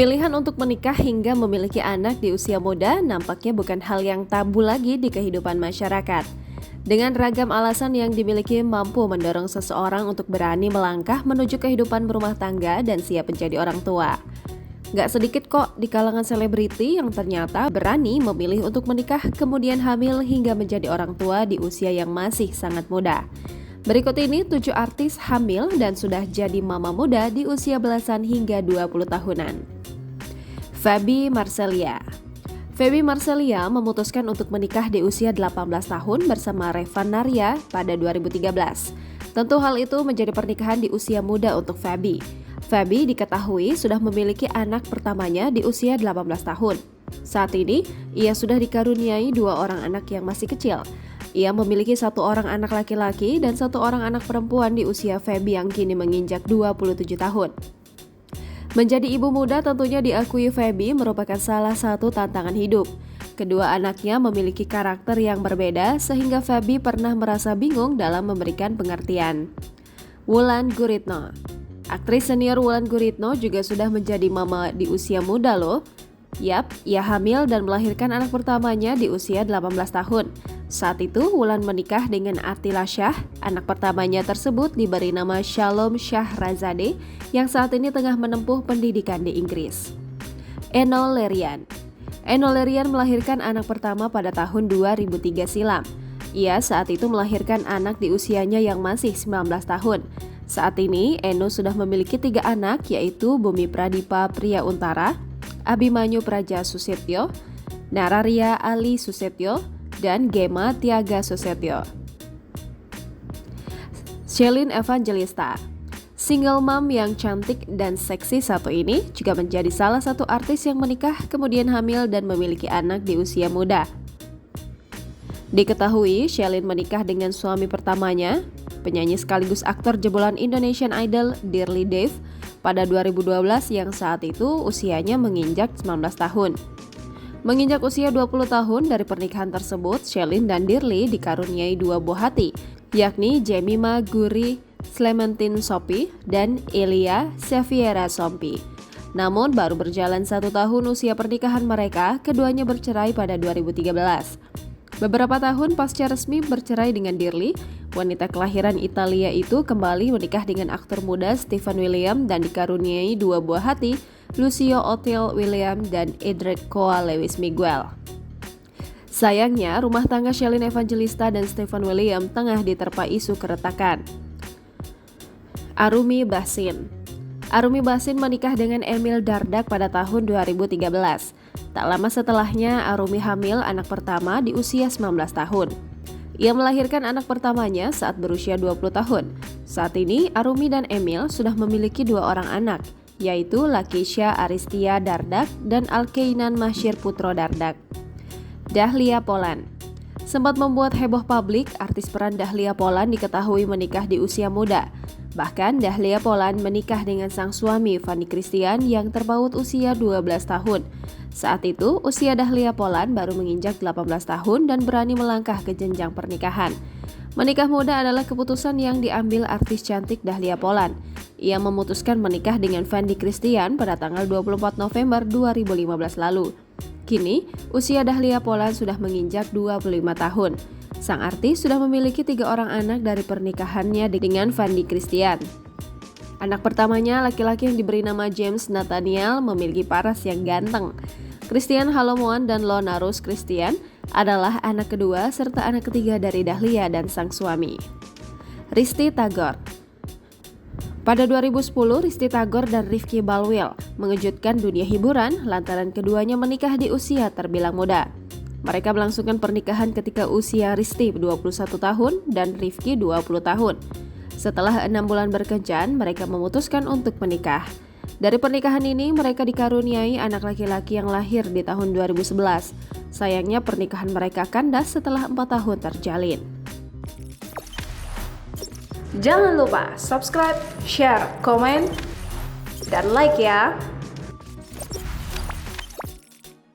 Pilihan untuk menikah hingga memiliki anak di usia muda nampaknya bukan hal yang tabu lagi di kehidupan masyarakat. Dengan ragam alasan yang dimiliki mampu mendorong seseorang untuk berani melangkah menuju kehidupan berumah tangga dan siap menjadi orang tua. Gak sedikit kok di kalangan selebriti yang ternyata berani memilih untuk menikah kemudian hamil hingga menjadi orang tua di usia yang masih sangat muda. Berikut ini 7 artis hamil dan sudah jadi mama muda di usia belasan hingga 20 tahunan. Feby Marcelia. Feby Marcelia memutuskan untuk menikah di usia 18 tahun bersama Revan Narya pada 2013. Tentu hal itu menjadi pernikahan di usia muda untuk Feby. Feby diketahui sudah memiliki anak pertamanya di usia 18 tahun. Saat ini, ia sudah dikaruniai 2 orang anak yang masih kecil. Ia memiliki 1 orang anak laki-laki dan 1 orang anak perempuan di usia Feby yang kini menginjak 27 tahun. Menjadi ibu muda tentunya diakui Feby merupakan salah satu tantangan hidup. Kedua anaknya memiliki karakter yang berbeda sehingga Feby pernah merasa bingung dalam memberikan pengertian. Wulan Guritno. Aktris senior Wulan Guritno juga sudah menjadi mama di usia muda loh. Yap, ia hamil dan melahirkan anak pertamanya di usia 18 tahun. Saat itu, Wulan menikah dengan Attila Shah. Anak pertamanya tersebut diberi nama Shalom Shahrazadeh yang saat ini tengah menempuh pendidikan di Inggris. Enno Lerian. Enno Lerian melahirkan anak pertama pada tahun 2003 silam. Ia saat itu melahirkan anak di usianya yang masih 19 tahun. Saat ini, Enno sudah memiliki 3 anak yaitu Bumi Pradipa Priya Untara, Abimanyu Praja Susetyo, Nararia Ali Susetyo, dan Gema Tiaga Susetyo. Shelin Evangelista. Single mom yang cantik dan seksi satu ini juga menjadi salah satu artis yang menikah kemudian hamil dan memiliki anak di usia muda. Diketahui Shelin menikah dengan suami pertamanya, penyanyi sekaligus aktor jebolan Indonesian Idol Dirly Dave pada 2012 yang saat itu usianya menginjak 19 tahun. Menginjak usia 20 tahun dari pernikahan tersebut, Shelin dan Dirly dikaruniai 2 buah hati, yakni Jemima Guri Clementine Sopi dan Elia Xaviera Sompi. Namun baru berjalan 1 tahun usia pernikahan mereka, keduanya bercerai pada 2013. Beberapa tahun pasca resmi bercerai dengan Dirly, wanita kelahiran Italia itu kembali menikah dengan aktor muda Stephen William dan dikaruniai 2 buah hati, Lucio Otil William dan Edric Coa Lewis Miguel. Sayangnya, rumah tangga Shelin Evangelista dan Stephen William tengah diterpa isu keretakan. Arumi Bachsin. Arumi Bachsin menikah dengan Emil Dardak pada tahun 2013. Tak lama setelahnya, Arumi hamil anak pertama di usia 19 tahun. Ia melahirkan anak pertamanya saat berusia 20 tahun. Saat ini, Arumi dan Emil sudah memiliki 2 orang anak, yaitu Lakisha Aristia Dardak dan Alkeinan Masyir Putro Dardak. Dahlia Poland. Sempat membuat heboh publik, artis peran Dahlia Poland diketahui menikah di usia muda. Bahkan Dahlia Poland menikah dengan sang suami Fanny Christian yang terpaut usia 12 tahun. Saat itu, usia Dahlia Poland baru menginjak 18 tahun dan berani melangkah ke jenjang pernikahan. Menikah muda adalah keputusan yang diambil artis cantik Dahlia Poland. Ia memutuskan menikah dengan Fanny Christian pada tanggal 24 November 2015 lalu. Kini, usia Dahlia Poland sudah menginjak 25 tahun. Sang artis sudah memiliki 3 orang anak dari pernikahannya dengan Fanny Christian. Anak pertamanya, laki-laki yang diberi nama James Nathaniel, memiliki paras yang ganteng. Christian Halomoan dan Lona Rose Christian adalah anak kedua serta anak ketiga dari Dahlia dan sang suami. Risty Tagor. Pada 2010, Risty Tagor dan Rifki Balwil mengejutkan dunia hiburan lantaran keduanya menikah di usia terbilang muda. Mereka melangsungkan pernikahan ketika usia Risty 21 tahun dan Rifki 20 tahun. Setelah 6 bulan berkencan, mereka memutuskan untuk menikah. Dari pernikahan ini, mereka dikaruniai anak laki-laki yang lahir di tahun 2011. Sayangnya pernikahan mereka kandas setelah 4 tahun terjalin. Jangan lupa subscribe, share, komen, dan like ya!